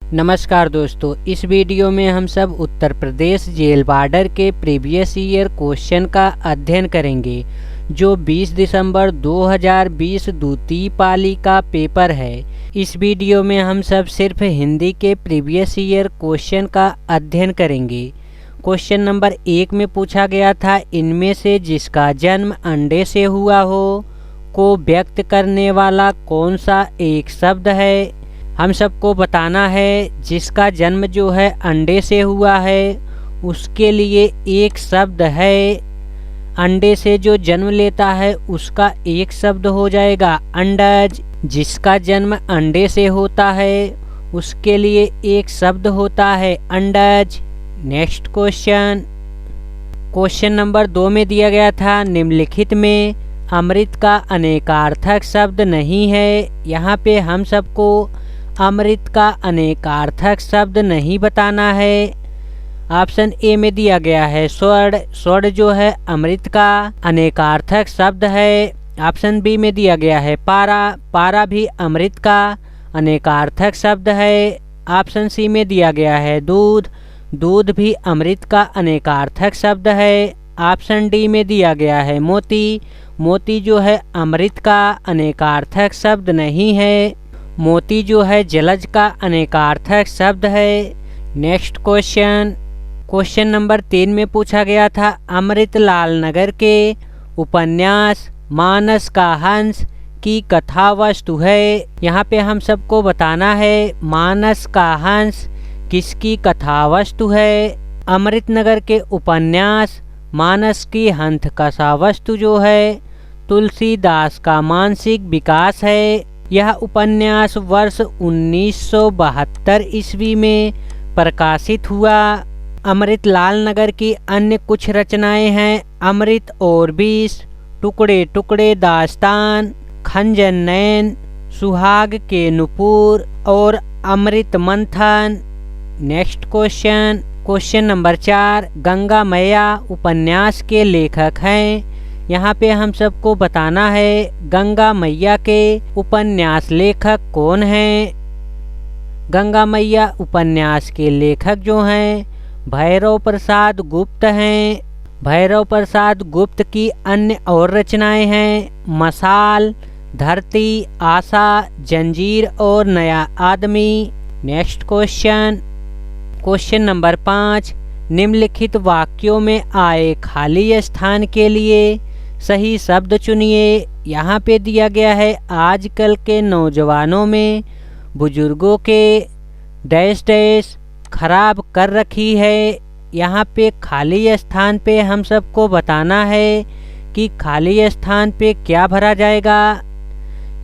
नमस्कार दोस्तों, इस वीडियो में हम सब उत्तर प्रदेश जेल बॉर्डर के प्रीवियस ईयर क्वेश्चन का अध्ययन करेंगे जो 20 दिसंबर 2020 द्वितीय पाली का पेपर है। इस वीडियो में हम सब सिर्फ हिंदी के प्रीवियस ईयर क्वेश्चन का अध्ययन करेंगे। क्वेश्चन नंबर 1 में पूछा गया था, इनमें से जिसका जन्म अंडे से हुआ हो को व्यक्त करने वाला कौन सा एक शब्द है। हम सबको बताना है जिसका जन्म जो है अंडे से हुआ है उसके लिए एक शब्द है। अंडे से जो जन्म लेता है उसका एक शब्द हो जाएगा अंडज। जिसका जन्म अंडे से होता है उसके लिए एक शब्द होता है अंडज। नेक्स्ट क्वेश्चन, क्वेश्चन नंबर 2 में दिया गया था, निम्नलिखित में अमृत का अनेकार्थक शब्द नहीं है। यहाँ पे हम सबको अमृत का अनेकार्थक शब्द नहीं बताना है। ऑप्शन ए में दिया गया है स्वर्ण। स्वर्ण जो है अमृत का अनेकार्थक शब्द है। ऑप्शन बी में दिया गया है पारा। पारा भी अमृत का अनेकार्थक शब्द है। ऑप्शन सी में दिया गया है दूध। दूध भी अमृत का अनेकार्थक शब्द है। ऑप्शन डी में दिया गया है मोती। मोती जो है अमृत का अनेकार्थक शब्द नहीं है। मोती जो है जलज का अनेकार्थक शब्द है। नेक्स्ट क्वेश्चन, क्वेश्चन नंबर 3 में पूछा गया था, अमृतलाल नगर के उपन्यास मानस का हंस की कथा वस्तु है। यहाँ पे हम सबको बताना है मानस का हंस किसकी कथा वस्तु है। अमृतनगर के उपन्यास मानस की हंस कथा वस्तु जो है तुलसीदास का मानसिक विकास है। यह उपन्यास वर्ष 1972 ईस्वी में प्रकाशित हुआ। अमृतलाल नगर की अन्य कुछ रचनाएं हैं, अमृत और विष, टुकड़े टुकड़े दास्तान, खंजन नयन, सुहाग के नुपुर और अमृत मंथन। Next question, question number 4, Ganga मैया उपन्यास के लेखक हैं। यहाँ पे हम सबको बताना है गंगा मैया के उपन्यास लेखक कौन हैं। गंगा मैया उपन्यास के लेखक जो हैं भैरव प्रसाद गुप्त हैं। भैरव प्रसाद गुप्त की अन्य और रचनाएं हैं मसाल, धरती, आशा, जंजीर और नया आदमी। नेक्स्ट क्वेश्चन, क्वेश्चन नंबर 5, निम्नलिखित वाक्यों में आए खाली स्थान के लिए सही शब्द चुनिए। यहाँ पे दिया गया है, आजकल के नौजवानों में बुजुर्गों के डैश डैश खराब कर रखी है। यहाँ पे खाली स्थान पे हम सबको बताना है कि खाली स्थान पे क्या भरा जाएगा।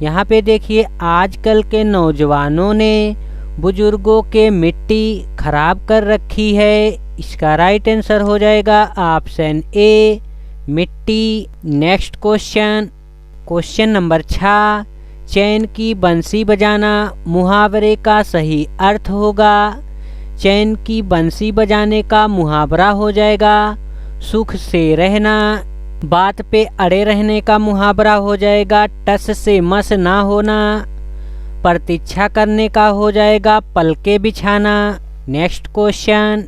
यहाँ पे देखिए, आजकल के नौजवानों ने बुजुर्गों के मिट्टी खराब कर रखी है। इसका राइट आंसर हो जाएगा ऑप्शन ए मिट्टी। नेक्स्ट क्वेश्चन, क्वेश्चन नंबर 6, चैन की बंसी बजाना मुहावरे का सही अर्थ होगा। चैन की बंसी बजाने का मुहावरा हो जाएगा सुख से रहना। बात पे अड़े रहने का मुहावरा हो जाएगा टस से मस ना होना। प्रतीक्षा करने का हो जाएगा पलके बिछाना। नेक्स्ट क्वेश्चन,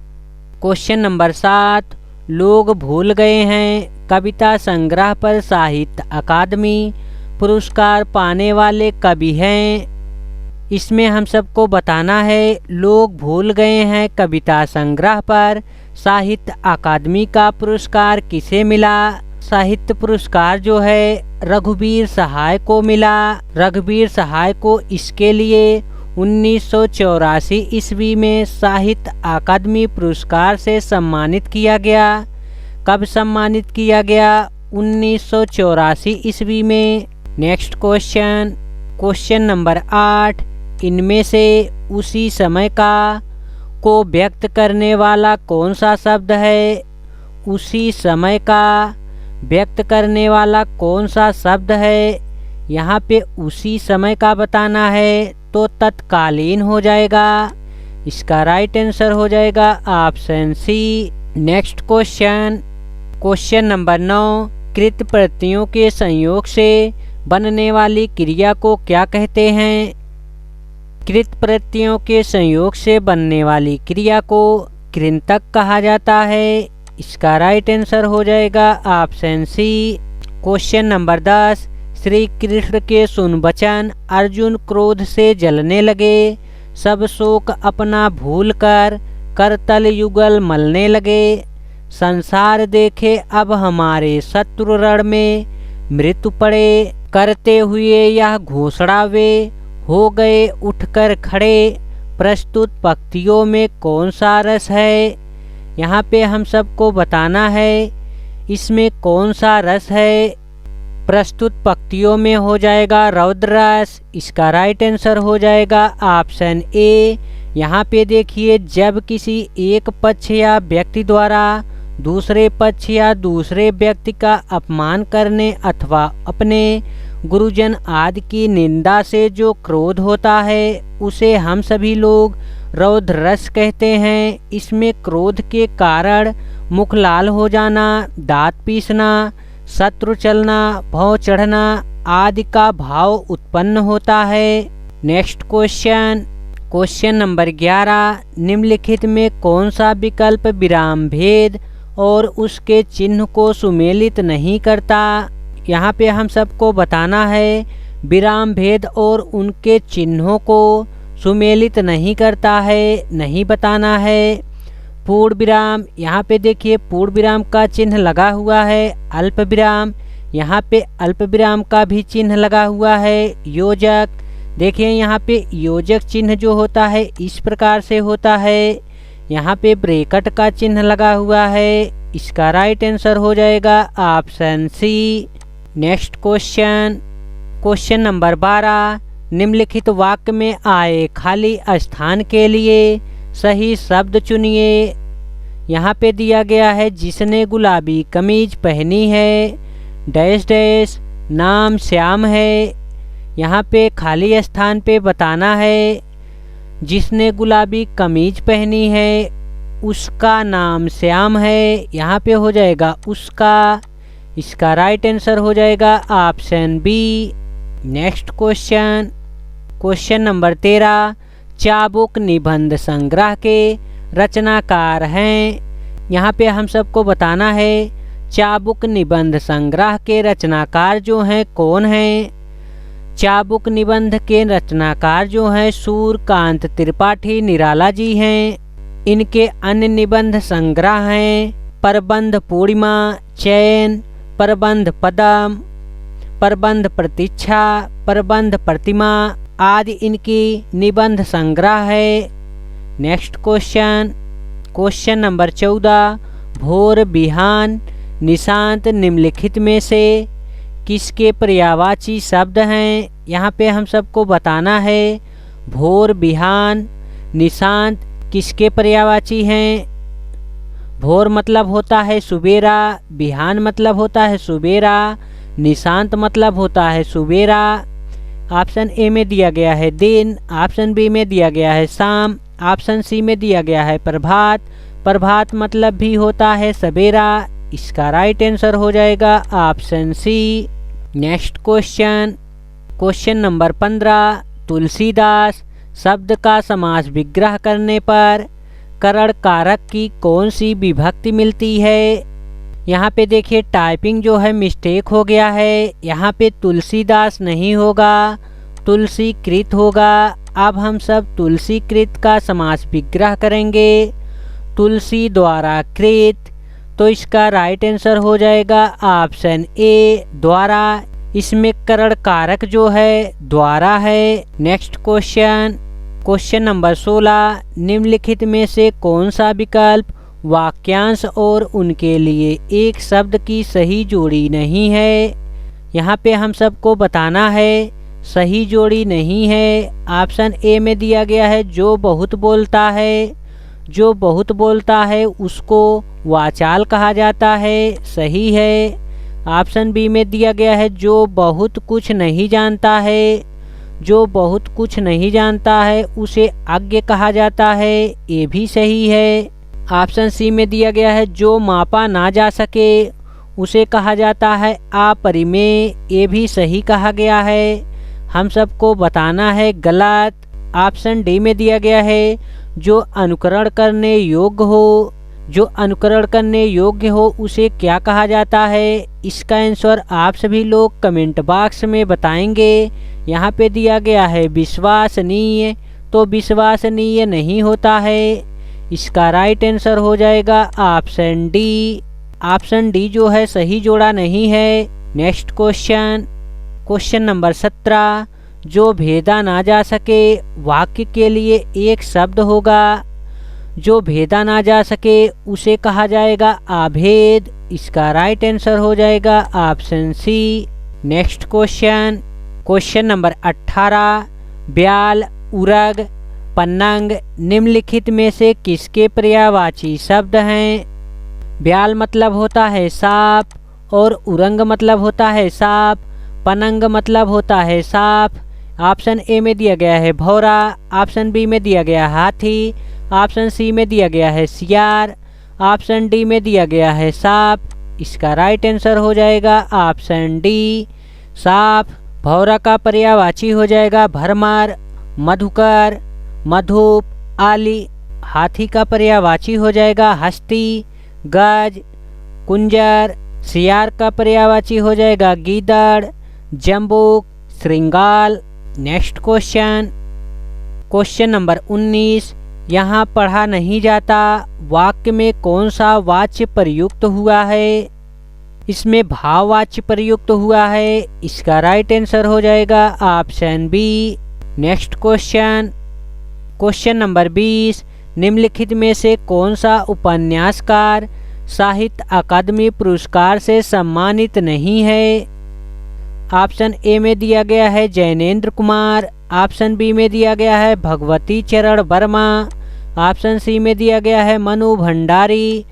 क्वेश्चन नंबर 7, लोग भूल गए हैं कविता संग्रह पर साहित्य अकादमी पुरस्कार पाने वाले कवि हैं। इसमें हम सबको बताना है लोग भूल गए हैं कविता संग्रह पर साहित्य अकादमी का पुरस्कार किसे मिला। साहित्य पुरस्कार जो है रघुवीर सहाय को मिला। रघुवीर सहाय को इसके लिए 1984 ईस्वी में साहित्य अकादमी पुरस्कार से सम्मानित किया गया। कब सम्मानित किया गया? 1984 ईस्वी में। नेक्स्ट क्वेश्चन, क्वेश्चन नंबर 8, इनमें से उसी समय का को व्यक्त करने वाला कौन सा शब्द है। उसी समय का व्यक्त करने वाला कौन सा शब्द है। यहाँ पे उसी समय का बताना है तो तत्कालीन हो जाएगा। इसका राइट आंसर हो जाएगा option C. Next question, question number 9, कृत प्रत्ययों के संयोग से बनने वाली क्रिया को क्या कहते हैं। कृत प्रत्ययों के संयोग से बनने वाली क्रिया को कृंतक कहा जाता है। इसका राइट आंसर हो जाएगा option C. Question number 10, Shri Krishna के सुन वचन अर्जुन क्रोध से जलने लगे, सब शोक अपना भूल कर करतल युगल मलने लगे। संसार देखे अब हमारे शत्रु रण में, मृत्यु पड़े करते हुए यह घोषणा वे, हो गए उठकर खड़े। प्रस्तुत पंक्तियों में कौन सा रस है? यहाँ पे हम सबको बताना है इसमें कौन सा रस है। प्रस्तुत पंक्तियों में हो जाएगा रौद्र रस। इसका राइट आंसर हो जाएगा ऑप्शन ए। यहाँ पे देखिए, जब किसी एक पक्ष या व्यक्ति द्वारा दूसरे पक्ष या दूसरे व्यक्ति का अपमान करने अथवा अपने गुरुजन आदि की निंदा से जो क्रोध होता है उसे हम सभी लोग रौद्र रस कहते हैं। इसमें क्रोध के कारण मुख लाल हो जाना, दांत पीसना, शत्रु चलना, भौं चढ़ना आदि का भाव उत्पन्न होता है। नेक्स्ट क्वेश्चन, क्वेश्चन नंबर 11, निम्नलिखित में कौन सा विकल्प विराम भेद और उसके चिन्ह को सुमेलित नहीं करता? यहाँ पे हम सबको बताना है विराम भेद और उनके चिन्हों को सुमेलित नहीं करता है, नहीं बताना है। पूर्ण विराम, यहाँ पे देखिए पूर्ण विराम का चिन्ह लगा हुआ है। अल्प विराम, यहाँ पे अल्प विराम का भी चिन्ह लगा हुआ है। योजक, देखिए यहाँ पे योजक चिन्ह जो होता है इस प्रकार से होता है। यहाँ पे ब्रैकेट का चिन्ह लगा हुआ है। इसका राइट आंसर हो जाएगा option C. Next question, question number 12, निम्नलिखित वाक्य में आए खाली स्थान के लिए सही शब्द चुनिए। यहाँ पे दिया गया है जिसने गुलाबी कमीज पहनी है, डैश डैश, नाम श्याम है। यहाँ पे खाली स्थान पे बताना है जिसने गुलाबी कमीज पहनी है उसका नाम श्याम है। यहाँ पे हो जाएगा उसका। इसका राइट आंसर हो जाएगा option B. Next question, question number 13, चाबुक निबंध संग्रह के रचनाकार हैं। यहाँ पे हम सबको बताना है चाबुक निबंध संग्रह के रचनाकार जो हैं कौन हैं। चाबुक निबंध के रचनाकार जो हैं सूर्यकांत त्रिपाठी निराला जी हैं। इनके अन्य निबंध संग्रह हैं प्रबंध पूर्णिमा, चैन, प्रबंध पदम, प्रबंध प्रतीक्षा, प्रबंध प्रतिमा आदि इनकी निबंध संग्रह है। नेक्स्ट क्वेश्चन, क्वेश्चन नंबर 14, भोर, बिहान, निशांत निम्नलिखित में से किसके पर्यायवाची शब्द हैं? यहाँ पे हम सबको बताना है भोर, बिहान, निशांत किसके पर्यायवाची हैं। भोर मतलब होता है सुबेरा, बिहान मतलब होता है सुबेरा, निशांत मतलब होता है सुबेरा। ऑप्शन ए में दिया गया है दिन, ऑप्शन बी में दिया गया है शाम, ऑप्शन सी में दिया गया है प्रभात। प्रभात मतलब भी होता है सवेरा। इसका राइट आंसर हो जाएगा option C. Next question, question number 15, Tulsidas शब्द का समास विग्रह करने पर करण कारक की कौन सी विभक्ति मिलती है? यहाँ पे देखिए टाइपिंग जो है मिस्टेक हो गया है। यहाँ पे तुलसीदास नहीं होगा, तुलसीकृत होगा। अब हम सब तुलसीकृत का समास विग्रह करेंगे तुलसी द्वारा कृत, तो इसका राइट आंसर हो जाएगा ऑप्शन ए द्वारा। इसमें करण कारक जो है द्वारा है। नेक्स्ट क्वेश्चन, क्वेश्चन नंबर 16, निम्नलिखित में से कौन सा विकल्प वाक्यांश और उनके लिए एक शब्द की सही जोड़ी नहीं है? यहाँ पे हम सबको बताना है सही जोड़ी नहीं है। ऑप्शन ए में दिया गया है जो बहुत बोलता है, जो बहुत बोलता है उसको वाचाल कहा जाता है, सही है। ऑप्शन बी में दिया गया है जो बहुत कुछ नहीं जानता है, जो बहुत कुछ नहीं जानता है उसे अज्ञ कहा जाता है, ये भी सही है। ऑप्शन सी में दिया गया है जो मापा ना जा सके उसे कहा जाता है अपरिमेय, ये भी सही कहा गया है। हम सबको बताना है गलत। ऑप्शन डी में दिया गया है जो अनुकरण करने योग्य हो। जो अनुकरण करने योग्य हो उसे क्या कहा जाता है? इसका आंसर आप सभी लोग कमेंट बॉक्स में बताएंगे। यहाँ पे दिया गया है विश्वसनीय, तो विश्वसनीय नहीं होता है। इसका राइट आंसर हो जाएगा ऑप्शन डी। ऑप्शन डी जो है सही जोड़ा नहीं है। नेक्स्ट क्वेश्चन नंबर 17, जो भेदा ना जा सके वाक्य के लिए एक शब्द होगा। जो भेदा ना जा सके उसे कहा जाएगा अभेद। इसका राइट आंसर हो जाएगा option C. Next question number 18, ब्याल, उरग, पन्नग निम्नलिखित में से किसके पर्यायवाची शब्द हैं? ब्याल मतलब होता है सांप और उरंग मतलब होता है सांप, पनंग मतलब होता है सांप। ऑप्शन ए में दिया गया है भौरा, ऑप्शन बी में दिया गया हाथी, ऑप्शन सी में दिया गया है सियार, ऑप्शन डी में दिया गया है सांप। इसका राइट आंसर हो जाएगा ऑप्शन डी सांप। भौरा का पर्यायवाची हो जाएगा भरमर, मधुकर, मधुप, आली। हाथी का पर्यायवाची हो जाएगा हस्ती, गज, कुंजर। सियार का पर्यायवाची हो जाएगा गीदड़, जम्बूक, श्रृंगाल। नेक्स्ट क्वेश्चन नंबर 19, यहाँ पढ़ा नहीं जाता वाक्य में कौन सा वाच्य प्रयुक्त हुआ है? इसमें भाववाच्य प्रयुक्त हुआ है। इसका राइट आंसर हो जाएगा option B. Next question number 20, निम्नलिखित में से कौन सा उपन्यासकार साहित्य अकादमी पुरस्कार से सम्मानित नहीं है? ऑप्शन ए में दिया गया है जैनेन्द्र कुमार, ऑप्शन बी में दिया गया है भगवती चरण वर्मा, ऑप्शन सी में दिया गया है मनु भंडारी,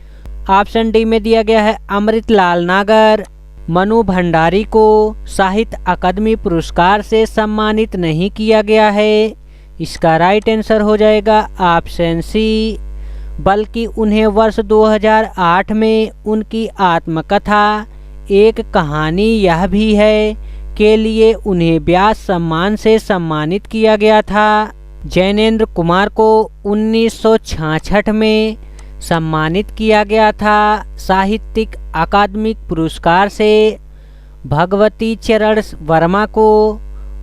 ऑप्शन डी में दिया गया है अमृतलाल नागर। मनु भंडारी को साहित्य अकादमी पुरस्कार से सम्मानित नहीं किया गया है। इसका राइट आंसर हो जाएगा ऑप्शन सी, बल्कि उन्हें वर्ष 2008 में उनकी आत्मकथा एक कहानी यह भी है के लिए उन्हें व्यास सम्मान से सम्मानित किया गया था। जैनेन्द्र कुमार को 1966 में सम्मानित किया गया था साहित्यिक अकादमिक पुरस्कार से। भगवती चरण वर्मा को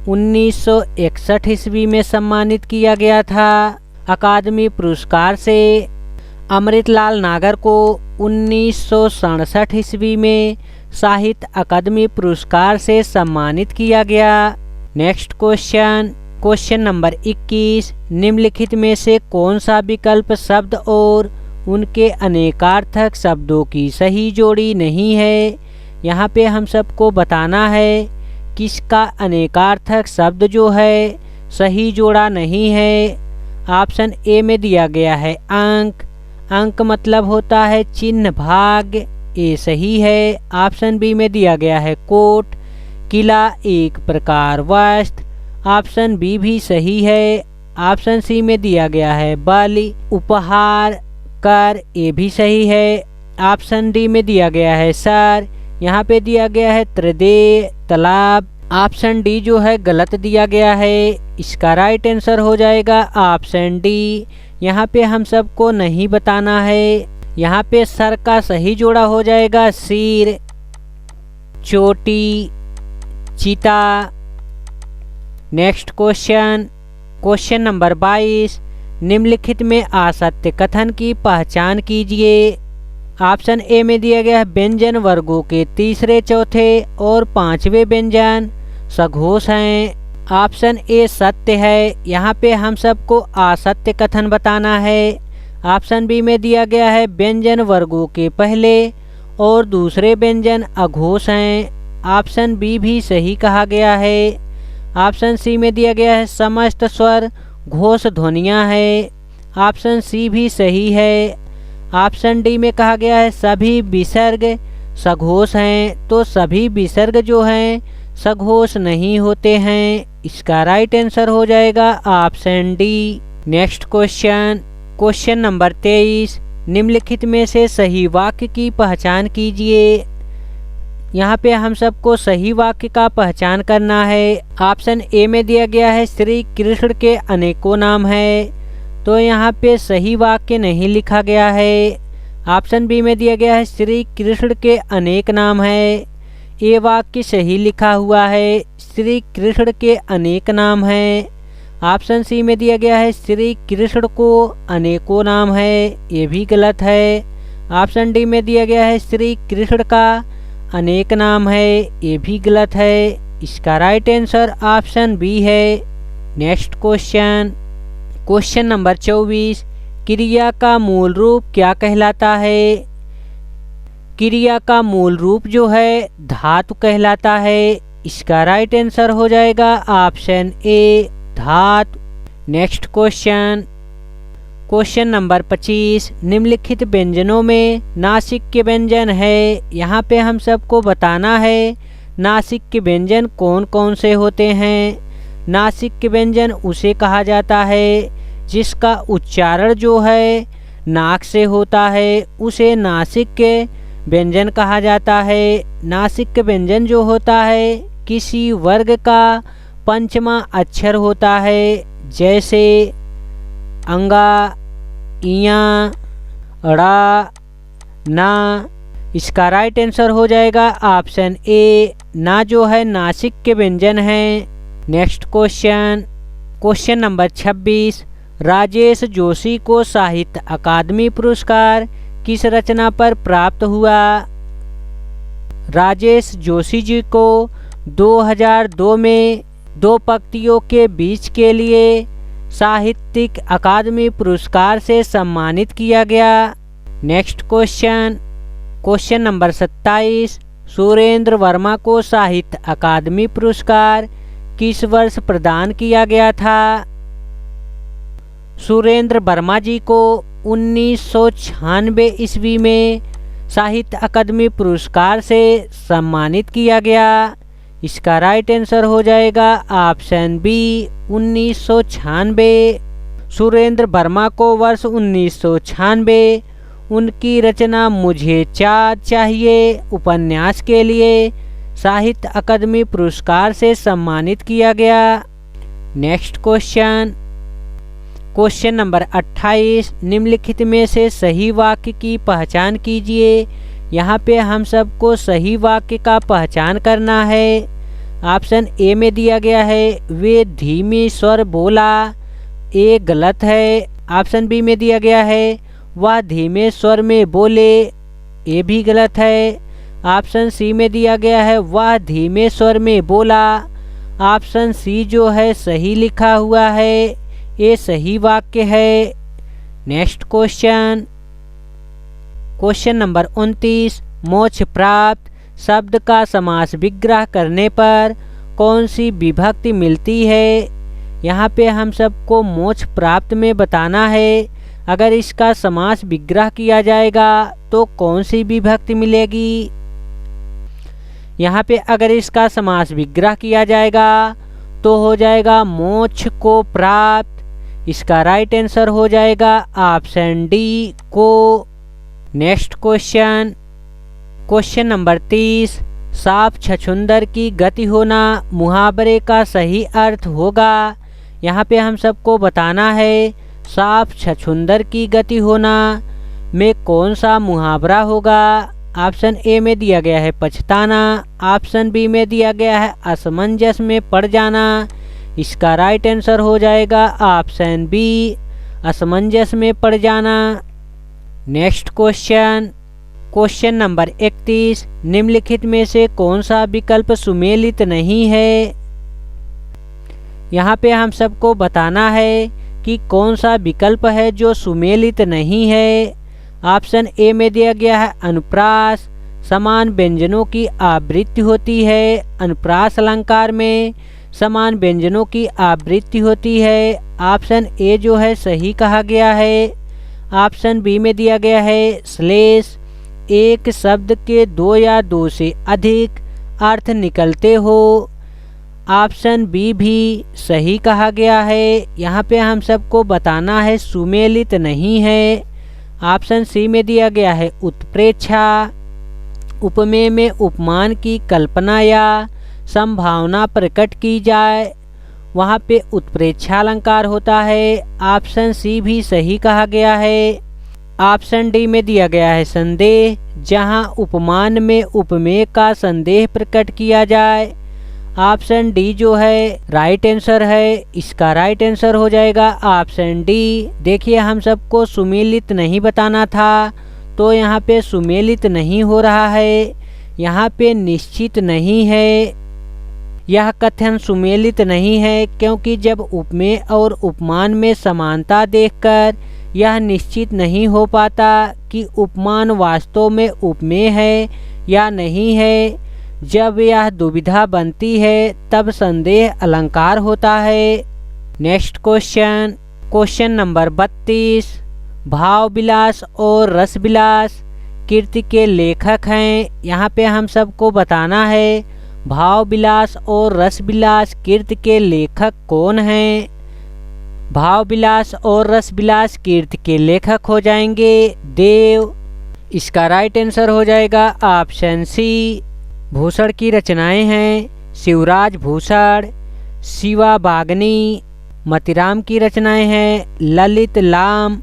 1961 ईस्वी में सम्मानित किया गया था अकादमी पुरस्कार से। अमृतलाल नागर को 1967 ईस्वी में साहित्य अकादमी पुरस्कार से सम्मानित किया गया। नेक्स्ट क्वेश्चन नंबर 21, निम्नलिखित में से कौन सा विकल्प शब्द और उनके अनेकार्थक शब्दों की सही जोड़ी नहीं है? यहाँ पे हम सबको बताना है किसका अनेकार्थक शब्द जो है सही जोड़ा नहीं है। ऑप्शन ए में दिया गया है अंक, अंक मतलब होता है चिन्ह भाग, ए सही है। ऑप्शन बी में दिया गया है कोट, किला एक प्रकार वस्त्र, ऑप्शन बी भी सही है। ऑप्शन सी में दिया गया है बलि, उपहार, कर, ए भी सही है। ऑप्शन डी में दिया गया है सर, यहाँ पे दिया गया है त्रिदेय तालाब। ऑप्शन डी जो है गलत दिया गया है। इसका राइट आंसर हो जाएगा ऑप्शन डी। यहाँ पे हम सबको नहीं बताना है। यहाँ पे सर का सही जोड़ा हो जाएगा सिर, चोटी, चीता। नेक्स्ट क्वेश्चन नंबर 22, निम्नलिखित में असत्य कथन की पहचान कीजिए। ऑप्शन ए में दिया गया है व्यंजन वर्गों के तीसरे, चौथे और पांचवें व्यंजन सघोष हैं। ऑप्शन ए सत्य है। यहाँ पे हम सबको असत्य कथन बताना है। ऑप्शन बी में दिया गया है व्यंजन वर्गों के पहले और दूसरे व्यंजन अघोष हैं। ऑप्शन बी भी सही कहा गया है। ऑप्शन सी में दिया गया है समस्त स्वर घोष ध्वनियाँ है। ऑप्शन सी भी सही है। ऑप्शन डी में कहा गया है सभी विसर्ग सघोष हैं, तो सभी विसर्ग जो हैं सघोष नहीं होते हैं। इसका राइट आंसर हो जाएगा option D. Next question number 23, निम्नलिखित में से सही वाक्य की पहचान कीजिए। यहाँ पे हम सबको सही वाक्य का पहचान करना है। ऑप्शन ए में दिया गया है श्री कृष्ण के अनेकों नाम है, तो यहाँ पे सही वाक्य नहीं लिखा गया है। ऑप्शन बी में दिया गया है श्री कृष्ण के अनेक नाम है, ये वाक्य सही लिखा हुआ है, श्री कृष्ण के अनेक नाम है। ऑप्शन सी में दिया गया है श्री कृष्ण को अनेकों नाम है, ये भी गलत है। ऑप्शन डी में दिया गया है श्री कृष्ण का अनेक नाम है, ये भी गलत है। इसका राइट आंसर ऑप्शन बी है। नेक्स्ट क्वेश्चन, क्वेश्चन नंबर 24, क्रिया का मूल रूप क्या कहलाता है? क्रिया का मूल रूप जो है धातु कहलाता है। इसका राइट आंसर हो जाएगा ऑप्शन ए धातु। नेक्स्ट क्वेश्चन, क्वेश्चन नंबर 25, निम्नलिखित व्यंजनों में नासिक व्यंजन है। यहाँ पे हम सबको बताना है नासिक व्यंजन कौन कौन से होते हैं। नासिक व्यंजन उसे कहा जाता है जिसका उच्चारण जो है नाक से होता है, उसे नासिक व्यंजन कहा जाता है। नासिक व्यंजन जो होता है किसी वर्ग का पंचमा अक्षर होता है, जैसे अंगा, इया, अड़ा, ना। इसका राइट आंसर हो जाएगा ऑप्शन ए ना, जो है नासिक व्यंजन है। Next question, question number 26, Rajesh Joshi को साहित्य अकादमी पुरस्कार किस रचना पर प्राप्त हुआ? राजेश जोशी जी को 2002 में 2 पंक्तियों के बीच के लिए साहित्यिक अकादमी पुरस्कार से सम्मानित किया गया। Next question, question number 27, Surendra Verma को साहित्य अकादमी पुरस्कार किस वर्ष प्रदान किया गया था? सुरेंद्र वर्मा जी को 1996 ईस्वी में साहित्य अकादमी पुरस्कार से सम्मानित किया गया। इसका राइट आंसर हो जाएगा ऑप्शन बी 1996। सुरेंद्र वर्मा को वर्ष 1996 उनकी रचना मुझे चाँद चाहिए उपन्यास के लिए साहित्य अकादमी पुरस्कार से सम्मानित किया गया। नेक्स्ट क्वेश्चन, क्वेश्चन नंबर 28, निम्नलिखित में से सही वाक्य की पहचान कीजिए। यहाँ पे हम सबको सही वाक्य का पहचान करना है। ऑप्शन ए में दिया गया है वे धीमी स्वर बोला, ये गलत है। ऑप्शन बी में दिया गया है वह धीमे स्वर में बोले, ये भी गलत है। ऑप्शन सी में दिया गया है वह धीमे स्वर में बोला। ऑप्शन सी जो है सही लिखा हुआ है, ये सही वाक्य है। नेक्स्ट क्वेश्चन, क्वेश्चन नंबर 29, मोक्ष प्राप्त शब्द का समास विग्रह करने पर कौन सी विभक्ति मिलती है? यहाँ पे हम सबको मोक्ष प्राप्त में बताना है अगर इसका समास विग्रह किया जाएगा तो कौन सी विभक्ति मिलेगी। यहाँ पे अगर इसका समास विग्रह किया जाएगा तो हो जाएगा मोक्ष को प्राप्त। इसका राइट आंसर हो जाएगा ऑप्शन डी को। नेक्स्ट क्वेश्चन, क्वेश्चन नंबर 30, साफ छछूंदर की गति होना मुहावरे का सही अर्थ होगा। यहाँ पे हम सबको बताना है साफ छछूंदर की गति होना में कौन सा मुहावरा होगा। ऑप्शन ए में दिया गया है पछताना। ऑप्शन बी में दिया गया है असमंजस में पड़ जाना। इसका राइट आंसर हो जाएगा ऑप्शन बी असमंजस में पड़ जाना। नेक्स्ट क्वेश्चन, क्वेश्चन नंबर 31, निम्नलिखित में से कौन सा विकल्प सुमेलित नहीं है? यहाँ पे हम सबको बताना है कि कौन सा विकल्प है जो सुमेलित नहीं है। ऑप्शन ए में दिया गया है अनुप्रास, समान व्यंजनों की आवृत्ति होती है। अनुप्रास अलंकार में समान व्यंजनों की आवृत्ति होती है। ऑप्शन ए जो है सही कहा गया है। ऑप्शन बी में दिया गया है श्लेष, एक शब्द के 2 या 2 से अधिक अर्थ निकलते हो। ऑप्शन बी भी सही कहा गया है। यहाँ पे हम सबको बताना है सुमेलित नहीं है। ऑप्शन सी में दिया गया है उत्प्रेक्षा। उपमेय में उपमान की कल्पना या संभावना प्रकट की जाए वहाँ पे उत्प्रेक्षा अलंकार होता है। ऑप्शन सी भी सही कहा गया है। ऑप्शन डी में दिया गया है संदेह, जहाँ उपमान में उपमेय का संदेह प्रकट किया जाए। ऑप्शन डी जो है राइट आंसर है, इसका राइट आंसर हो जाएगा ऑप्शन डी। देखिए हम सबको सुमेलित नहीं बताना था, तो यहाँ पे सुमेलित नहीं हो रहा है, यहाँ पे निश्चित नहीं है। यह कथन सुमेलित नहीं है क्योंकि जब उपमेय और उपमान में समानता देखकर यह निश्चित नहीं हो पाता कि उपमान वास्तव में उपमेय है या नहीं है। जब यह दुविधा बनती है तब संदेह अलंकार होता है। Next question, question number 32। भाव विलास और रस विलास कृति के लेखक हैं। यहाँ पे हम सबको बताना है भाव विलास और रस विलास कृति के लेखक कौन हैं। भाव विलास और रस विलास कृति के लेखक हो जाएंगे देव, इसका राइट आंसर हो जाएगा ऑप्शन सी। भूषण की रचनाएं हैं शिवराज भूषण, शिवा बागनी। मतिराम की रचनाएं हैं ललित लाम।